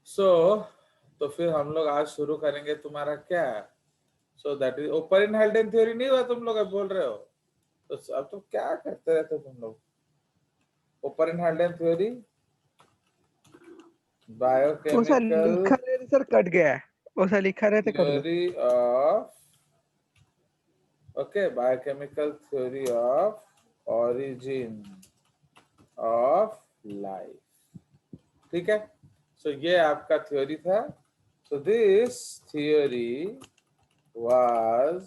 सो तो फिर हम लोग आज शुरू करेंगे तुम्हारा क्या। सो दैट इज ओपर इन हेल्डेन थ्योरी नहीं हुआ तुम लोग अब बोल रहे हो, तो अब तो क्या करते रहते हो तुम लोग। ओपर इन हेल्डेन थ्योरी वो सा बायोकेमिकल लिखा रहे सर, कट गया है। वो सा लिखा रहे थे, कर दो। Theory of okay biochemical theory of origin of life. ठीक है, सो ये आपका थ्योरी था। So this theory was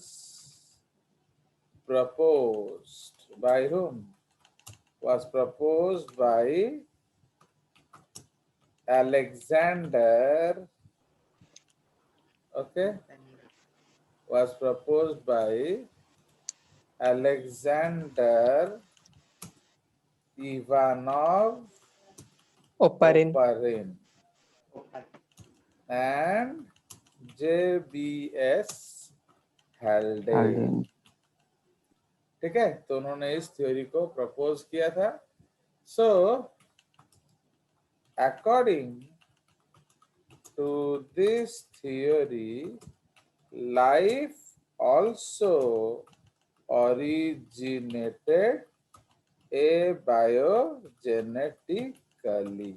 proposed by whom? Was proposed by Alexander. Okay, was proposed by Alexander Ivanov ऊपर इन Oparin and J.B.S. Haldane। ठीक है, तो उन्होंने इस थ्योरी को प्रपोज किया था। So according to this theory life also originated biogenetically.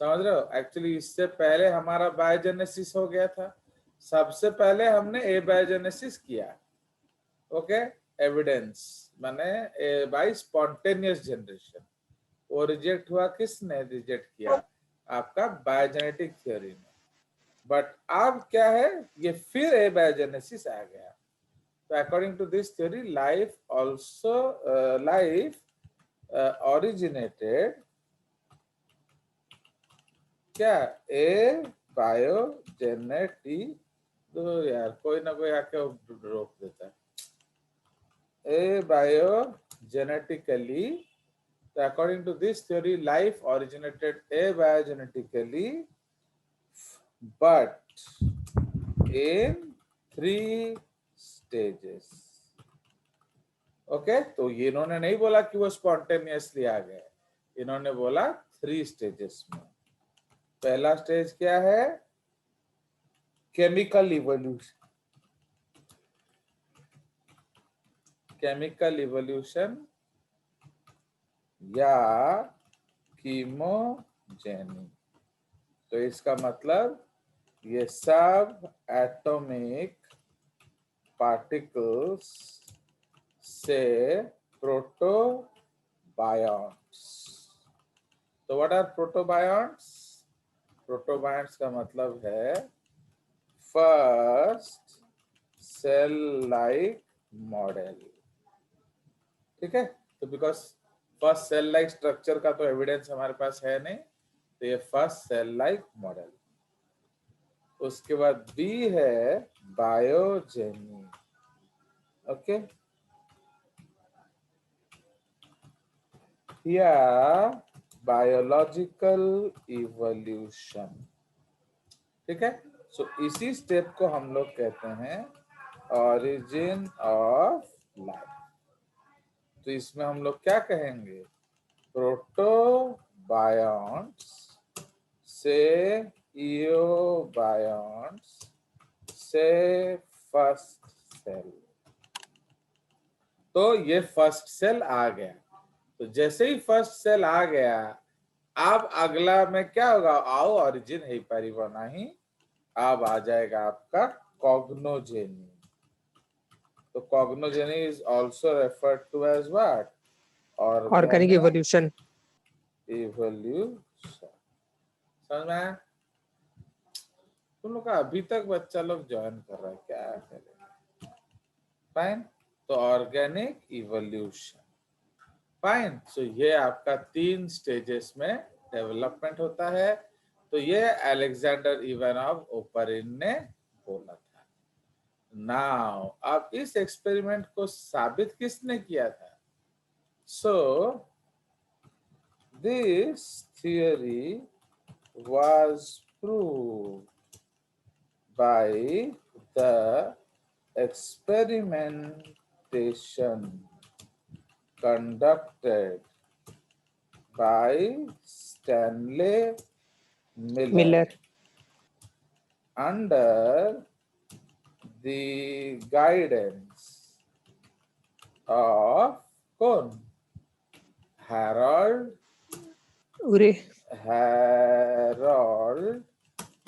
समझ रहे हो, एक्चुअली इससे पहले हमारा बायोजेनेसिस हो गया था। सबसे पहले हमने ए बायोजेनेसिस किया। ओके, एविडेंस माने बाय स्पॉन्टेनियस जनरेशन। वो रिजेक्ट हुआ, किसने रिजेक्ट किया? आपका बायोजेनेटिक थ्योरी ने। बट अब क्या है, ये फिर ए बायोजेनेसिस आ गया। तो according to this theory life also life originated क्या ए बायोजेनेटिक। तो यार कोई ना कोई आके रोक देता है। Abiogenetically, according to this theory life originated abiogenetically but in 3 stages। Okay, तो ये इन्होंने नहीं बोला कि वो स्पॉन्टेनियसली आ गए, इन्होंने बोला 3 स्टेजेस में। पहला स्टेज क्या है? Chemical evolution. केमिकल इवोल्यूशन या कीमोजेनी। तो इसका मतलब ये सब एटॉमिक पार्टिकल्स से प्रोटोबायॉन्ट्स। तो व्हाट आर प्रोटोबायॉन्ट्स? प्रोटोबायॉन्ट्स का मतलब है फर्स्ट सेल लाइक मॉडल। ठीक है, तो because first cell like structure का तो एविडेंस हमारे पास है नहीं, तो ये फर्स्ट सेल लाइक मॉडल। उसके बाद बी है बायोजेनी। ओके, या बायोलॉजिकल इवोल्यूशन। ठीक है, सो इसी स्टेप को हम लोग कहते हैं ऑरिजिन ऑफ लाइफ। तो इसमें हम लोग क्या कहेंगे? प्रोटोबायॉन्ट्स से इयोबायॉन्ट्स से फर्स्ट सेल। तो ये फर्स्ट सेल आ गया। तो जैसे ही फर्स्ट सेल आ गया, अब अगला में क्या होगा? आओ ऑरिजिन है परिवना ही। अब आ जाएगा आपका कॉग्नोजेनी। तो cognogeny is also referred to as what? Organic organic evolution. Evolution. समझ में आया? तुम लोग का अभी तक बच्चा लोग ज्वाइन कर रहा है, क्या करें? फाइन, तो ऑर्गेनिक इवोल्यूशन। फाइन, सो ये आपका 3 स्टेजेस में डेवलपमेंट होता है। तो ये अलेक्जेंडर इवानोव ओपरिन ने बोला था। नाउ अब इस एक्सपेरिमेंट को साबित किसने किया था? So this theory was proved by the experimentation conducted by Stanley Miller. Under the guidance of कौन? Harold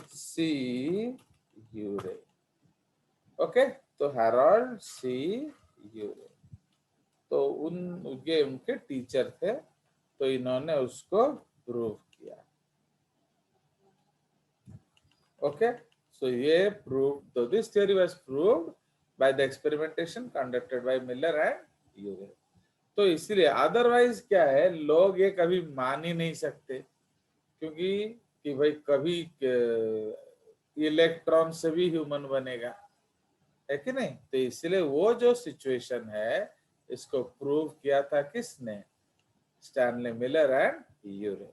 C. Urey. ओके, तो हैरोल्ड सी यूरे, तो ये उनके टीचर थे, तो इन्होंने उसको प्रूव किया. ओके, सो ये प्रूव, तो this theory was proved by the experimentation conducted by Miller and Urey. तो इसीलिए अदरवाइज क्या है, लोग ये कभी मान ही नहीं सकते, क्योंकि कि भाई कभी इलेक्ट्रॉन से भी ह्यूमन बनेगा, है कि नहीं. तो इसलिए वो जो सिचुएशन है, इसको प्रूव किया था किसने? Stanley Miller and Urey.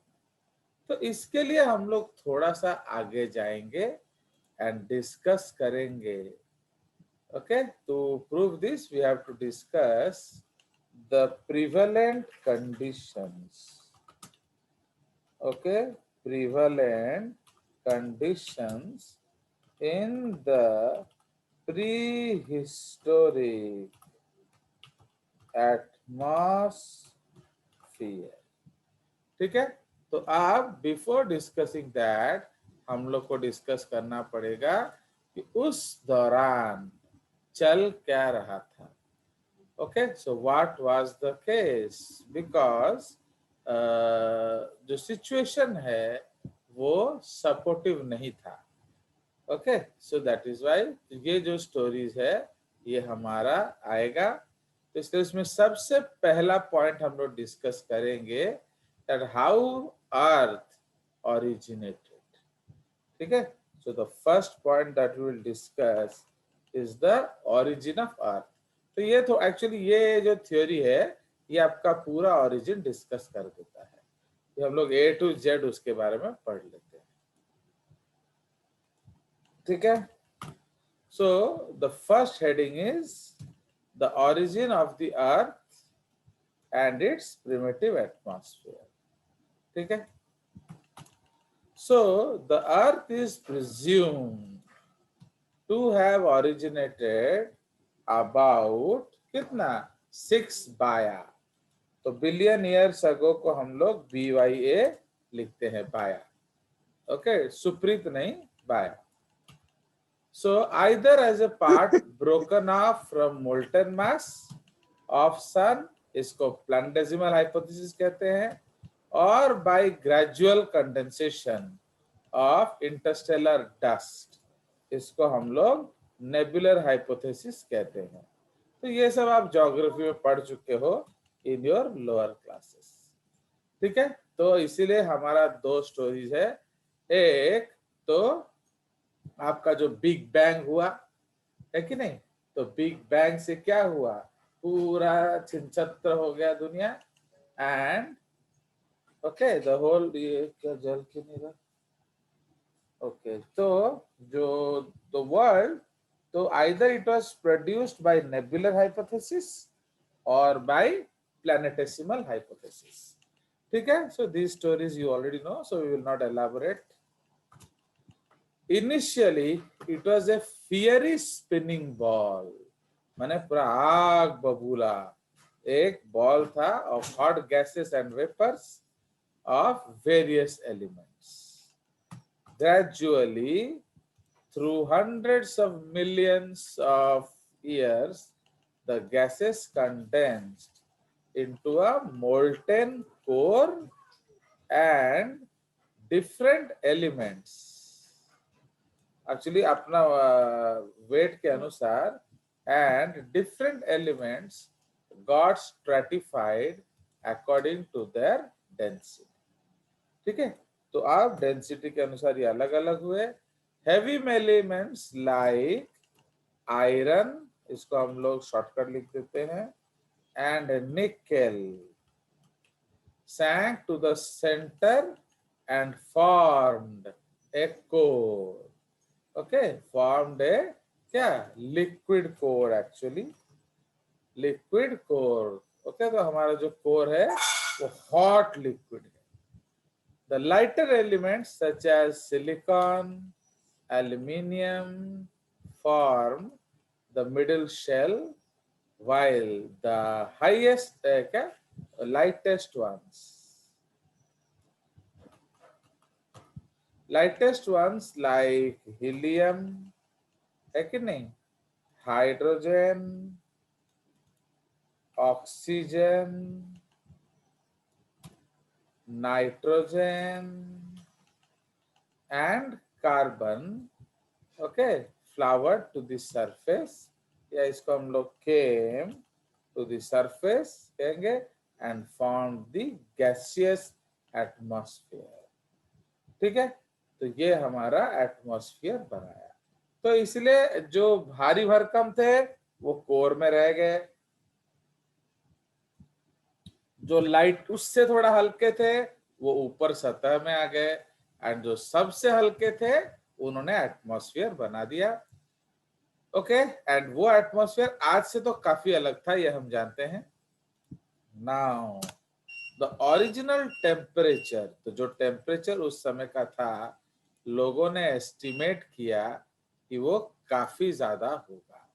तो इसके लिए हम लोग थोड़ा सा आगे जाएंगे एंड डिस्कस करेंगे. Okay, to prove this we have to discuss the prevalent conditions. Okay, prevalent conditions in the prehistoric atmosphere. ठीक है, तो आप बिफोर डिस्कसिंग दैट हम लोग को डिस्कस करना पड़ेगा कि उस दौरान चल क्या रहा था. Okay, so what was the case, because जो सिचुएशन है वो सपोर्टिव नहीं था. Okay, so that is why ये जो स्टोरीज है ये हमारा आएगा. तो इसलिए इसमें सबसे पहला पॉइंट हम लोग डिस्कस करेंगे दैट हाउ अर्थ ओरिजिनेटेड. ठीक है, so the first point that we will discuss is the origin of earth. तो ये तो एक्चुअली ये जो थ्योरी है ये आपका पूरा ओरिजिन डिस्कस कर देता है. तो हम लोग A to Z उसके बारे में पढ़ लेते हैं. ठीक है, so the first heading is the origin of the earth and its primitive atmosphere. ठीक है, so the earth is presumed to have originated about कितना 6 बाया. तो बिलियन ईयर्स अगो को हम लोग BYA लिखते हैं, बाया. ओके, सुप्रीत नहीं, बाया. So either as a part broken off from molten mass of sun, इसको प्लैनेटेसिमल हाइपोथेसिस कहते हैं, और by gradual condensation of interstellar dust, इसको हम लोग नेबुलर हाइपोथेसिस कहते हैं. तो ये सब आप ज्योग्राफी में पढ़ चुके हो इन योर लोअर क्लासेस. ठीक है, तो इसीलिए हमारा 2 स्टोरीज है. एक तो आपका जो बिग बैंग हुआ है कि नहीं, तो बिग बैंग से क्या हुआ, पूरा छिन्नछत्र हो गया दुनिया, एंड ओके द होल, ये क्या जल क्यों नहीं रहा. ओके, तो जो द वर्ल्ड, तो either it was produced by nebular hypothesis और बाय प्लैनेटेसिमल हाइपोथेसिस. ठीक है, so these stories you already know, so we will not elaborate. Initially, it was a fiery spinning ball. माने पूरा आग बबूला एक बॉल था of hot gases and vapors of various elements. Gradually, through hundreds of millions of years, the gases condensed into a molten core and different elements. Actually अपना weight के अनुसार, and different elements got stratified according to their density. ठीक है, तो आप density के अनुसार ये अलग अलग हुए. हेवी एलिमेंट्स लाइक आयरन, इसको हम लोग शॉर्टकट लिख देते हैं, and nickel sank to the center and formed a core. Okay, formed a क्या liquid core, actually liquid core. Okay, तो हमारा जो कोर है वो हॉट लिक्विड है. The lighter elements such as silicon, aluminium form the middle shell, while the lightest ones like helium, है कि नहीं, hydrogen, oxygen, nitrogen and carbon, okay, flowered to the surface, या इसको हम लोग came to the surface कहेंगे and formed the gaseous atmosphere. ठीक है, तो ये हमारा एटमॉस्फेयर बनाया. तो इसलिए जो भारी भरकम थे वो कोर में रह गए, जो लाइट उससे थोड़ा हल्के थे वो ऊपर सतह में आ गए, एंड जो सबसे हल्के थे उन्होंने एटमॉस्फेयर बना दिया. ओके, एंड वो एटमॉस्फेयर आज से तो काफी अलग था, ये हम जानते हैं. नाउ द ओरिजिनल टेम्परेचर, तो जो टेम्परेचर उस समय का था लोगों ने एस्टिमेट किया कि वो काफी ज्यादा होगा.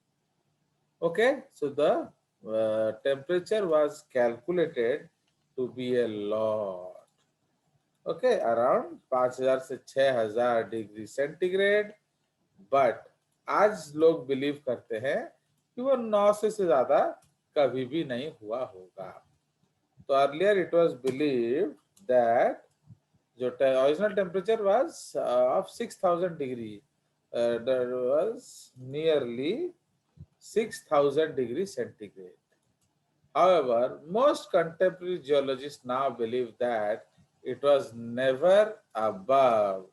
Okay, so the temperature was calculated to be a lot. Okay, around 5000 से 6000 डिग्री सेंटीग्रेड. बट आज लोग बिलीव करते हैं कि वो 900 से ज्यादा कभी भी नहीं हुआ होगा. तो earlier it was believed that जो original temperature was of 6000 degree, that was nearly 6000 degree centigrade. However, most contemporary geologists now believe that it was never above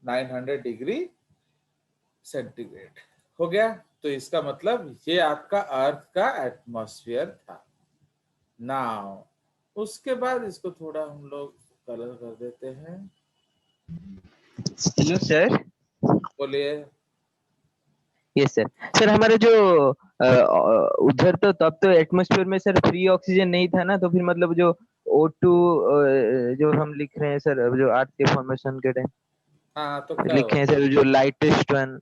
900 degree centigrade. हो गया. तो इसका मतलब ये आपका अर्थ का एटमॉस्फेयर था. नाउ उसके बाद इसको थोड़ा हम लोग कलर कर देते हैं. Hello sir. बोलिए. Yes sir. सर हमारा जो उधर तो तब तो एटमॉस्फेयर में सर फ्री ऑक्सीजन नहीं था ना, तो फिर मतलब जो O2 जो हम लिख रहे हैं सर, जो अर्थ के फॉर्मेशन के टाइम हाँ, तो क्या लिखे हैं सर, जो लाइटेस्ट वन,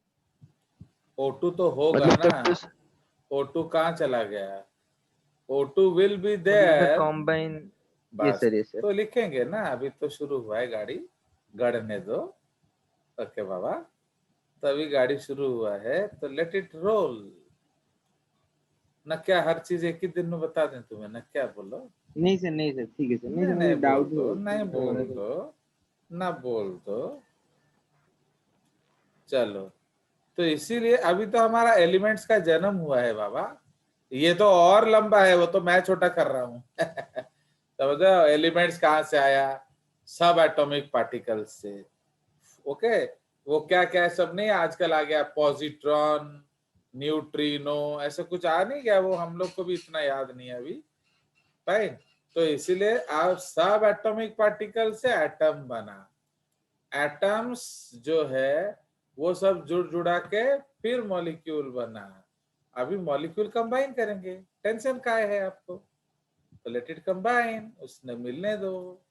O2 तो होगा मतलब ना. तब तो O2 कहाँ चला गया? O2 will be मतलब सर there. कॉम्बाइन. यस बस सर, यस सर. तो लिखेंगे ना, अभी तो शुरू हुआ है, गाड़ी गड़ने दो. ओके बाबा, तभी गाड़ी शुरू हुआ है, तो लेट इट रोल ना. क्या हर चीज एक ही दिन में बता दें तुम्हें ना? क्या बोलो? नहीं सर, नहीं सर, ठीक है सर. नहीं नहीं सर, नहीं मुझे बोल डाउट दो, नहीं हो बोल रहा था. दो, ना बोल दो. चलो, तो इसीलिए अभी तो हमारा एलिमेंट्स का जन्म हुआ है बाबा. ये तो और लंबा है, वो तो मैं छोटा कर रहा हूँ. समझो एलिमेंट्स कहाँ से आया? सब एटॉमिक पार्टिकल्स से. ओके, वो क्या क्या सब नहीं आजकल आ गया, पॉजिट्रॉन, न्यूट्रिनो, ऐसा कुछ आ नहीं गया, वो हम लोग को भी इतना याद नहीं है अभी. फाइन. तो इसीलिए आप सब एटॉमिक पार्टिकल से एटम बना. एटम्स जो है वो सब जुड़ जुड़ा के फिर मॉलिक्यूल बना. अभी मॉलिक्यूल कंबाइन करेंगे, टेंशन का है आपको? तो लेट इट कंबाइन, उसने मिलने दो.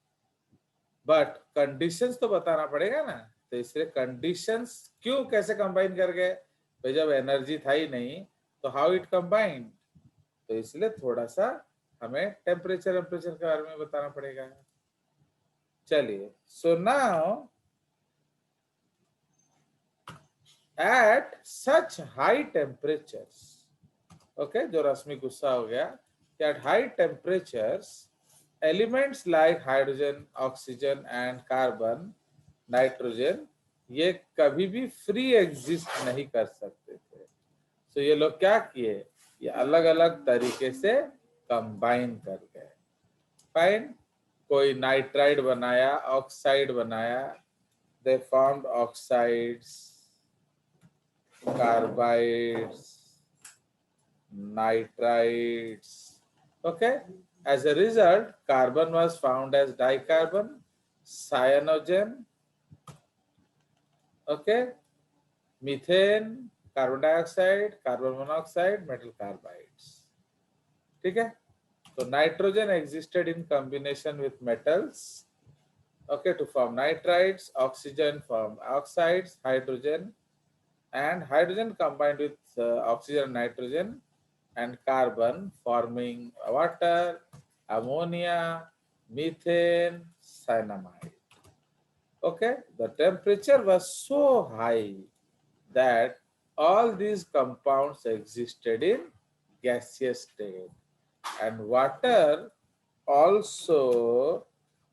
बट कंडीशंस तो बताना पड़ेगा ना. तो इसलिए कंडीशंस क्यों, कैसे कंबाइन कर गए भाई? जब एनर्जी था ही नहीं तो हाउ इट कंबाइंड. तो इसलिए थोड़ा सा हमें टेम्परेचर के बारे में बताना पड़ेगा. चलिए, so now at such high temperatures, okay, जो रश्मि गुस्सा हो गया, at high temperatures elements like hydrogen, oxygen and carbon, nitrogen, ये कभी भी फ्री एग्जिस्ट नहीं कर सकते थे. तो ये लोग क्या किए? ये अलग अलग तरीके से कंबाइन कर गए. फाइन. कोई नाइट्राइड बनाया, ऑक्साइड बनाया, they formed oxides, carbides, nitrides. Okay, as a result carbon was found as dicarbon, cyanogen, okay, methane, carbon dioxide, carbon monoxide, metal carbides. ठीक है. तो nitrogen existed in combination with metals. okay, to form nitrites, oxygen form oxides, hydrogen, and hydrogen combined with oxygen, nitrogen, and carbon forming water, ammonia, methane, cyanamide. Okay, the temperature was so high that all these compounds existed in gaseous state, and water also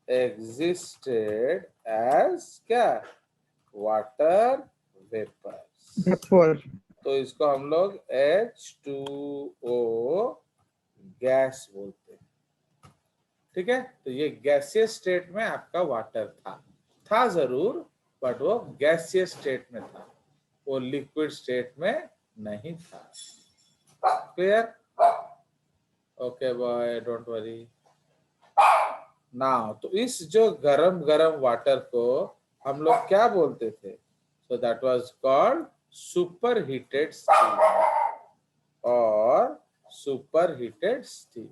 existed as क्या water vapours. Vapor. तो इसको हम लोग H2O gas बोलते हैं। ठीक है, तो ये गैसियस स्टेट में आपका वाटर था जरूर, बट वो गैसियस स्टेट में था, वो लिक्विड स्टेट में नहीं था। Clear? Okay boy, don't worry. Now तो इस जो गरम गरम वाटर को हम लोग क्या बोलते थे? So that was called super heated steam और super heated steam.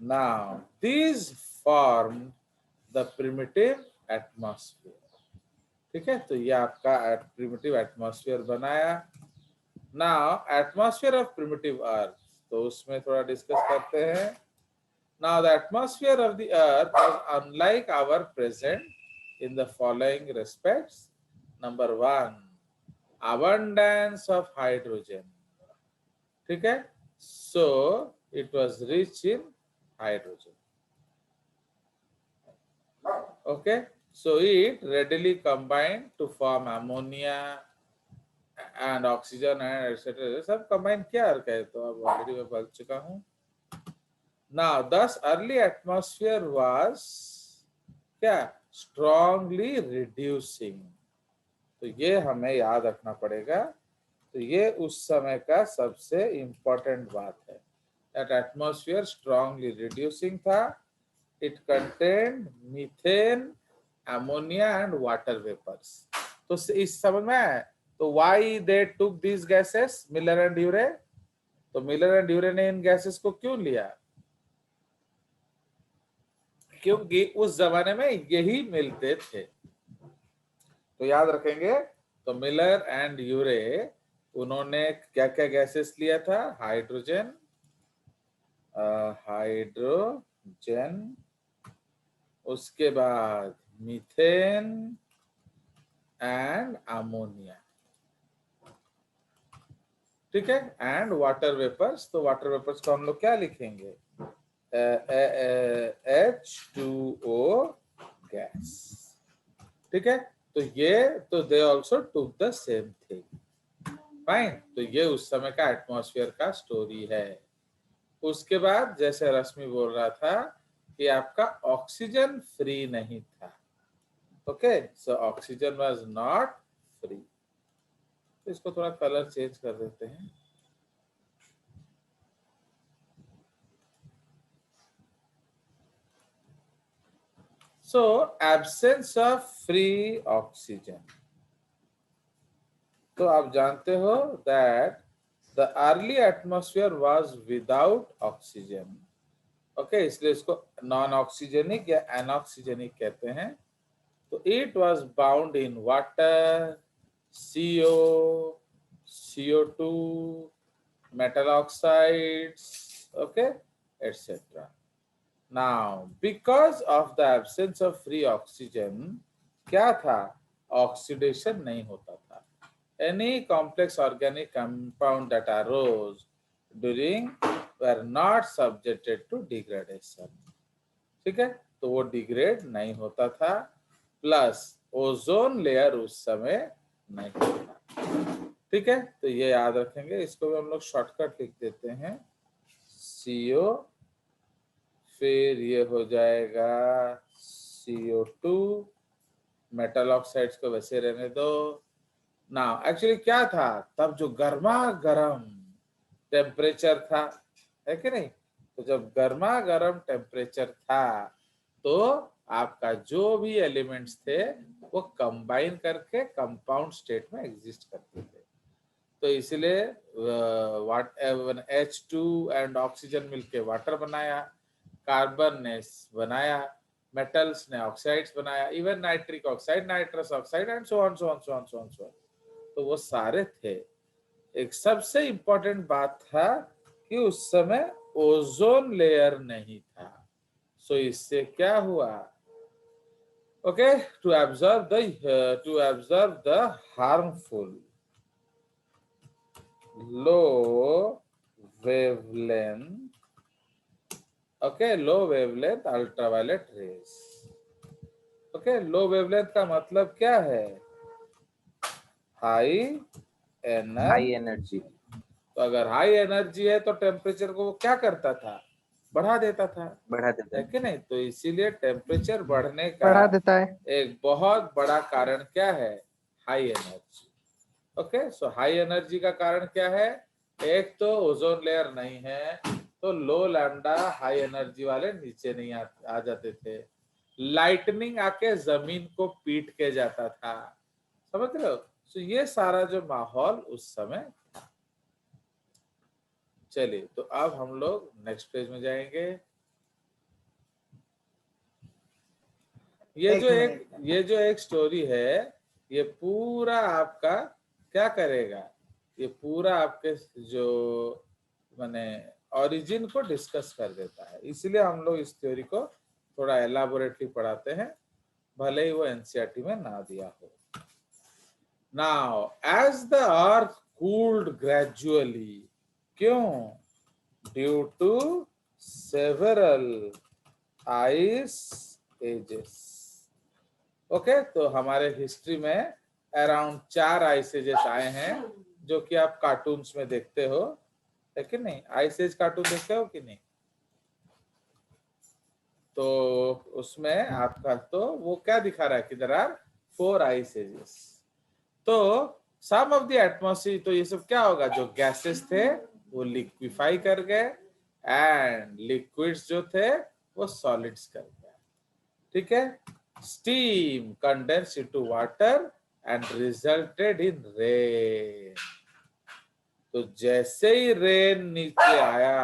Now these formed the primitive atmosphere। ठीक है, तो ये आपका प्रिमिटिव एटमॉस्फेयर बनाया। नाउ एटमॉस्फेयर ऑफ प्रिमिटिव अर्थ, तो उसमें थोड़ा डिस्कस करते हैं। Now the atmosphere of the earth was unlike our present in the following respects. Number 1, abundance of hydrogen। ठीक है, so it was rich in hydrogen। Okay, so it readily combined to form ammonia and oxygen and etc. सब combine किया और कहे तो अब already मैं बोल चुका हूँ। Now, thus early atmosphere was क्या strongly reducing। तो ये हमें याद रखना पड़ेगा। तो ये उस समय का सबसे इम्पोर्टेंट बात है। That atmosphere strongly reducing था। It contained methane, ammonia and water vapors। तो इस समझ में है? तो why they took these gases, Miller and Urey? तो मिलर एंड ड्यूरे ने इन गैसेस को क्यों लिया? क्योंकि उस जमाने में यही मिलते थे। तो याद रखेंगे, तो मिलर एंड यूरे उन्होंने क्या क्या गैसेस लिया था? हाइड्रोजन, उसके बाद मीथेन एंड अमोनिया। ठीक है, एंड वाटर वेपर्स। तो वाटर वेपर्स को हम लोग क्या लिखेंगे? H2O gas. ठीक है, तो ये तो they also took the same thing. Fine, तो ये उस समय का एटमॉस्फेयर का स्टोरी है। उसके बाद जैसे रश्मि बोल रहा था कि आपका ऑक्सीजन फ्री नहीं था। Okay, so oxygen was not free. तो इसको थोड़ा कलर चेंज कर देते हैं। So absence of free oxygen। तो आप जानते हो that the early atmosphere was without oxygen। Okay, इसलिए इसको नॉन ऑक्सीजेनिक या एनऑक्सीजेनिक कहते हैं। तो it was bound in water, CO, CO2, metal oxides, okay, etc। Now, because of the absence of free oxygen, क्या था? ऑक्सीडेशन नहीं होता था। Any complex organic compound that arose during were not subjected to degradation। ठीक है, तो वो degrade नहीं होता था। प्लस ओजोन लेयर उस समय नहीं था। ठीक है, तो ये याद रखेंगे। इसको भी हम लोग शॉर्टकट लिख देते हैं, CO, फिर ये हो जाएगा CO2, मेटल ऑक्साइड्स को वैसे रहने दो। ना एक्चुअली क्या था तब? जो गर्मा गर्म टेम्परेचर था, है कि नहीं? तो जब गर्मा गर्म टेम्परेचर था तो आपका जो भी एलिमेंट्स थे वो कंबाइन करके कंपाउंड स्टेट में एग्जिस्ट करते थे। तो इसलिए H2 एंड ऑक्सीजन मिलके वाटर बनाया, कार्बन ने बनाया, मेटल्स ने ऑक्साइड्स बनाया, even nitric oxide, nitrous oxide and so on so on so on so on so on. तो वो सारे थे। एक सबसे इंपॉर्टेंट बात था कि उस समय ओजोन लेयर नहीं था। सो इससे क्या हुआ, okay, to absorb the harmful low wavelength, okay, low wavelength ultraviolet rays. Okay, low wavelength का मतलब क्या है, हाई एनर्जी। तो अगर हाई एनर्जी है तो टेम्परेचर को वो क्या करता था, बढ़ा देता था, है कि नहीं। तो इसीलिए टेम्परेचर बढ़ने का बढ़ा देता है। एक बहुत बड़ा कारण क्या है, हाई एनर्जी। ओके, सो हाई एनर्जी का कारण क्या है, एक तो ओजोन लेयर नहीं है, तो लो लैम्डा हाई एनर्जी वाले नीचे नहीं आ जाते थे, लाइटनिंग आके जमीन को पीट के जाता था, समझ रहे हो। तो ये सारा जो माहौल उस समय था। चलिए, तो अब हम लोग नेक्स्ट पेज में जाएंगे। ये जो एक स्टोरी है, ये पूरा आपका क्या करेगा, ये पूरा आपके जो माने ओरिजिन को डिस्कस कर देता है। इसलिए हम लोग इस थ्योरी को थोड़ा एलाबोरेटली पढ़ाते हैं, भले ही वो एनसीईआरटी में ना दिया हो। Now as the earth cooled gradually, क्यों, due to several ice ages. Okay, तो हमारे हिस्ट्री में अराउंड 4 आइस एजेस आए हैं, जो कि आप कार्टून्स में देखते हो, है कि नहीं। आइस एज कार्टून देखते हो कि नहीं। तो उसमें आपका तो वो क्या दिखा रहा है कि देयर आर 4 आइस एजेस। तो सम ऑफ द एटमॉस्फेयर, तो ये सब क्या होगा, जो गैसेस थे वो लिक्विफाई कर गए एंड लिक्विड्स जो थे वो सॉलिड्स कर गए, ठीक है। Steam condense into water and resulted in rain. तो जैसे ही रेन नीचे आया,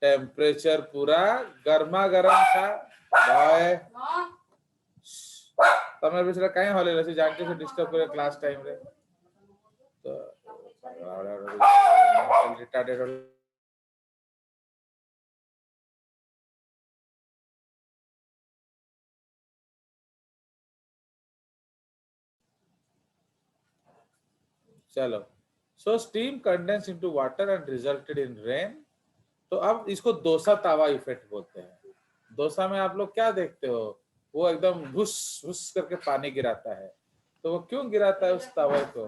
टेम्परेचर पूरा गर्मा गर्म था। बॉय तमे बिसरा कहीं हॉले रसी जानते से डिस्टर्ब करे क्लास टाइम रे, तो रिटार्डेड। चलो, so steam condense into water and resulted in rain. तो अब इसको डोसा तावा इफेक्ट बोलते हैं। डोसा में आप लोग क्या देखते हो, वो एकदम घुस घुस करके पानी गिराता है। तो वो क्यों गिराता है उस तवे को,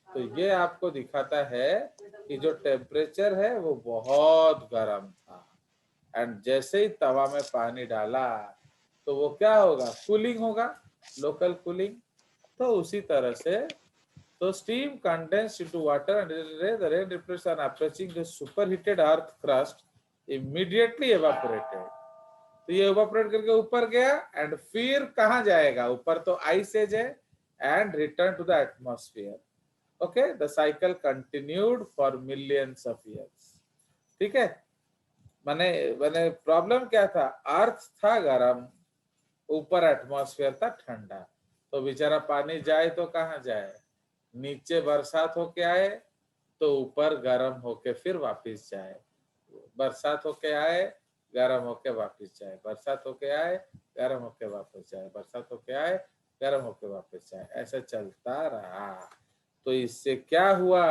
तो ये आपको दिखाता है कि जो टेम्परेचर है वो बहुत गर्म था, एंड जैसे ही तवा में पानी डाला तो वो क्या होगा, कूलिंग होगा, लोकल कूलिंग। तो उसी तरह से तो steam condensed into water and the rain droplets on approaching the superheated earth crust immediately evaporated। तो ये evaporate करके ऊपर गया एंड फिर कहाँ जाएगा, ऊपर तो आइस एज है, and return to the atmosphere. Okay, the cycle continued for millions of years, ठीक है। माने माने प्रॉब्लम क्या था, अर्थ था गरम, ऊपर एटमॉस्फेयर था ठंडा। तो बेचारा पानी जाए तो कहाँ जाए, नीचे बरसात होके आए तो ऊपर गर्म होके फिर वापस जाए, बरसात होके आए गर्म होके वापस जाए, बरसात होके आए गर्म होके वापस जाए, बरसात होके आए गर्म होके वापस जाए, ऐसा चलता रहा। तो इससे क्या हुआ,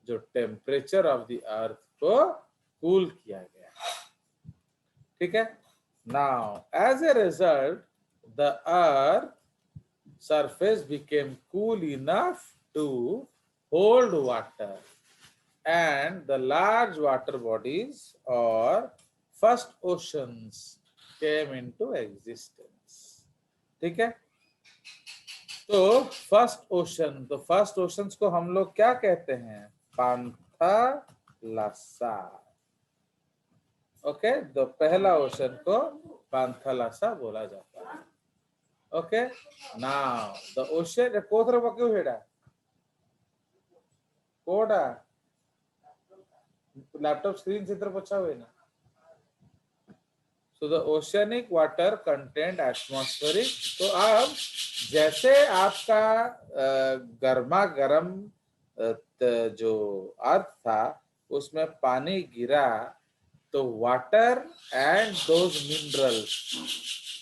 जो टेम्परेचर ऑफ द अर्थ को कूल किया गया, ठीक है। Now as a result the earth surface became cool enough to hold water, and the large water bodies or first oceans came into existence, ठीक है। तो फर्स्ट ओशन, तो first oceans को हम लोग क्या कहते हैं, पांथालासा। ओके, तो पहला ओशन को पांथालासा बोला जाता है। Okay, now the ocean कोथर बक्यू हेडा कोडा लैपटॉप स्क्रीन चित्र पछा हुए ना, So the oceanic water contained atmospheric. तो अब जैसे आपका गर्मा गर्म जो अर्थ था उसमें पानी गिरा तो water and those minerals,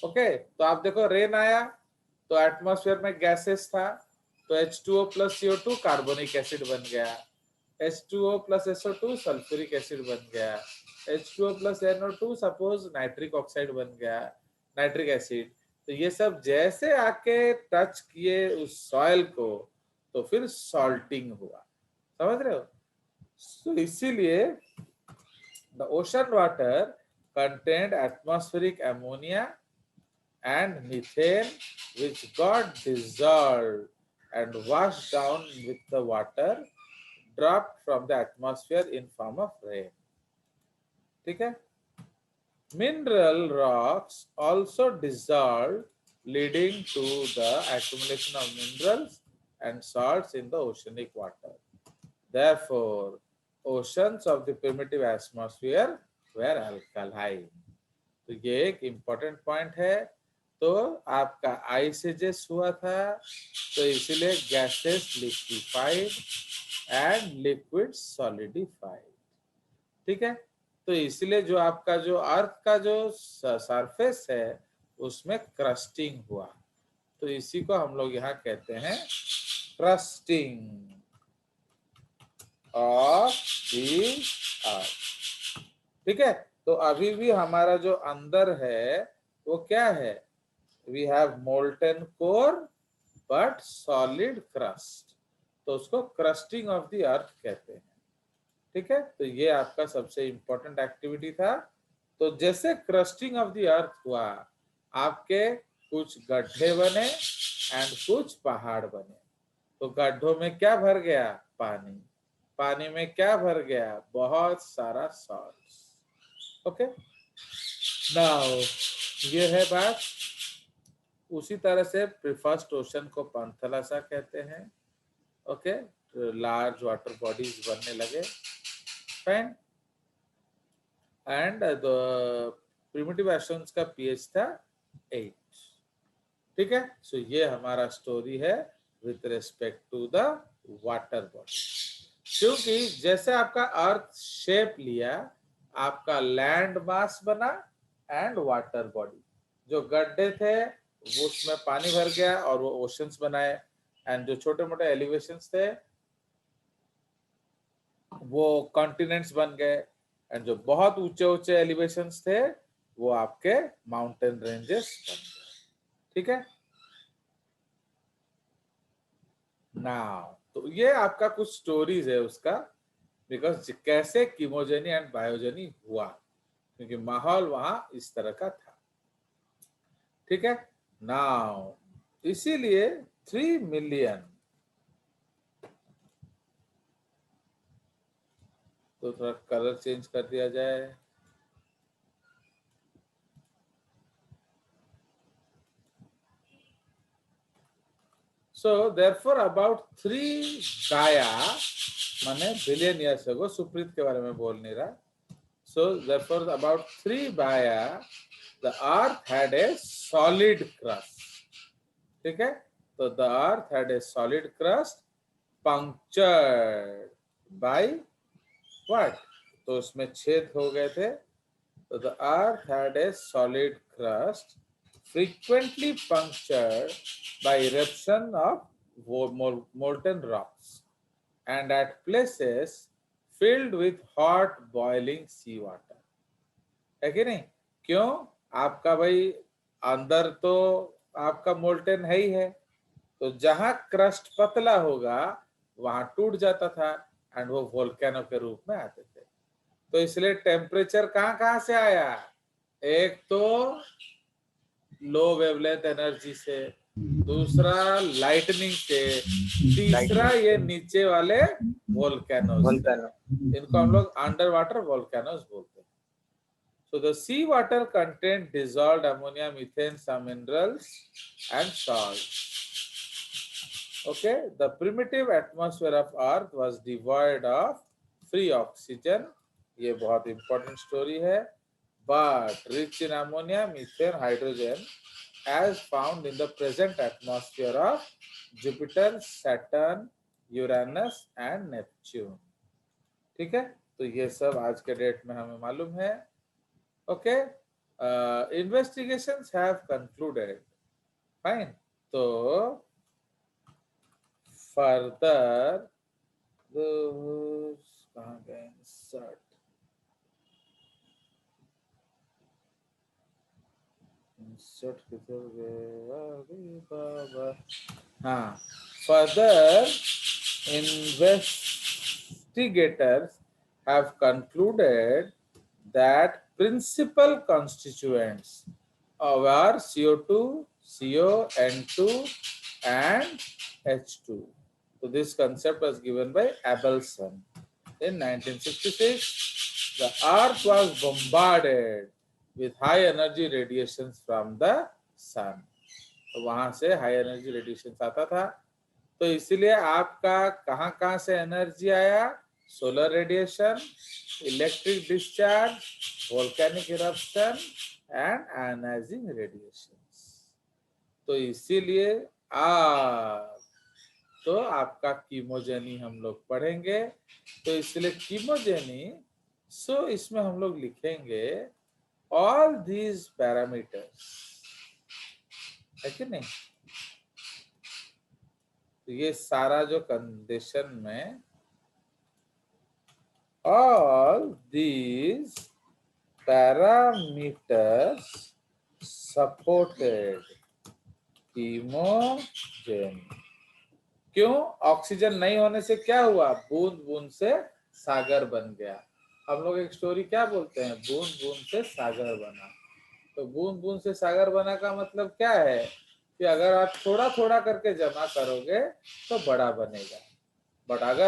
okay, तो आप देखो रेन आया तो एटमॉस्फेयर में गैसेस था तो H2O plus CO2 carbonic acid बन गया, H2O plus SO2 sulphuric acid बन गया, H2O plus NO2 suppose nitric oxide बन गया, नाइट्रिक एसिड। तो ये सब जैसे आके टच किए उस सॉइल को तो फिर सॉल्टिंग हुआ, समझ रहे हो? तो इसीलिए the ocean water contained atmospheric ammonia and methane which got dissolved and washed down with the water dropped from the atmosphere in form of rain. ठीक है? Mineral rocks also dissolved, leading to the accumulation of minerals and salts in the oceanic water. Therefore, oceans of the primitive atmosphere were alkaline. तो ये एक important point है। तो आपका आइसेजेस हुआ था तो इसीलिए gases liquefied and liquid solidified, ठीक है? तो इसलिए जो आपका जो अर्थ का जो सरफेस है उसमें क्रस्टिंग हुआ, तो इसी को हम लोग यहाँ कहते हैं क्रस्टिंग ऑफ द अर्थ, ठीक है? तो अभी भी हमारा जो अंदर है वो क्या है? We have molten core but solid crust, तो उसको क्रस्टिंग ऑफ द अर्थ कहते हैं, ठीक है? तो ये आपका सबसे इंपॉर्टेंट एक्टिविटी था। तो जैसे क्रस्टिंग ऑफ द अर्थ हुआ आपके कुछ गड्ढे बने एंड कुछ पहाड़ बने। तो गड्ढों में क्या भर गया? पानी। पानी में क्या भर गया? बहुत सारा सॉल्ट्स, ओके। नाउ ये है बात। उसी तरह से फर्स्ट ओशन को पंथलासा कहते हैं, ओके। लार्ज वाटर बॉडीज बनने लगे, fine. And the primitive oceans का पीएच था 8, ठीक है? सो ये हमारा स्टोरी है with respect to the water body. क्योंकि जैसे आपका अर्थ शेप लिया, आपका लैंड मास बना एंड वाटर बॉडी। जो गड्ढे थे वो उसमें पानी भर गया और वो ओशंस बनाए, एंड जो छोटे मोटे एलिवेशंस थे वो कॉन्टिनेंट्स बन गए, एंड जो बहुत ऊंचे ऊंचे एलिवेशंस थे वो आपके माउंटेन रेंजेस बन गए, ठीक है? नाउ तो ये आपका कुछ स्टोरीज है उसका, बिकॉज कैसे कीमोजेनी एंड बायोजेनी हुआ, क्योंकि माहौल वहां इस तरह का था, ठीक है? नाउ इसीलिए 3 मिलियन, तो थोड़ा कलर चेंज कर दिया जाए। So therefore about 3 Gaia माने बिलियन ईयर्स अगो, सुप्रीत के बारे में बोल नहीं रहा। So therefore about 3 Gaia the earth had a solid crust, ठीक है? तो the earth had a solid crust punctured by what? तो उसमें छेद हो गए थे। तो the earth had a solid crust frequently punctured by eruption of molten rocks and at places filled with hot boiling sea water, है कि नहीं? क्यों? आपका भाई अंदर तो आपका मोल्टेन है ही है, तो जहां क्रस्ट पतला होगा वहां टूट जाता था एंड वो वोल्केनो के रूप में आते थे। तो इसलिए टेम्परेचर कहां से आया? एक तो लो वेवलेंथ एनर्जी से, दूसरा लाइटनिंग से, तीसरा ये नीचे वाले वोल्केनोस, इनको हम लोग अंडर वाटर वोल्केनोस बोलते हैं। So the sea water contained dissolved ammonia, methane, some minerals and salts. Okay, the primitive atmosphere of Earth was devoid of free oxygen. ये बहुत important story है। but rich in ammonia, methane, hydrogen as found in the present atmosphere of Jupiter, Saturn, Uranus and Neptune. ठीक है, तो ये सब आज के डेट में हमें मालूम है. Okay, investigations have concluded. Fine. तो further कहाँ गए insert? Insert किधर गया रे बाबा? हाँ, further investigators have concluded that principal constituents of our CO2, CO, N2 and H2. So this concept was given by Abelson in 1966. The earth was bombarded with high energy radiations from the sun. तो वहां से high energy radiation आता था. तो इसीलिए आपका कहाँ से एनर्जी आया? Solar radiation, electric discharge, volcanic eruption and ionising radiations. तो इसीलिए तो आपका कीमोजेनी हम लोग पढ़ेंगे. तो इसलिए कीमोजेनी, सो इसमें हम लोग लिखेंगे ऑल दीज पैरामीटर्स, है कि नहीं? तो ये सारा जो कंडीशन में all these parameters supported कीमोजेनी. क्यों? ऑक्सीजन नहीं होने से क्या हुआ? बूंद बूंद से सागर बन गया. हम लोग एक स्टोरी क्या बोलते हैं? बूंद बूंद से सागर बना. तो बूंद बूंद से सागर बना का मतलब क्या है? कि अगर आप थोड़ा थोड़ा करके जमा करोगे तो बड़ा बनेगा, बट अगर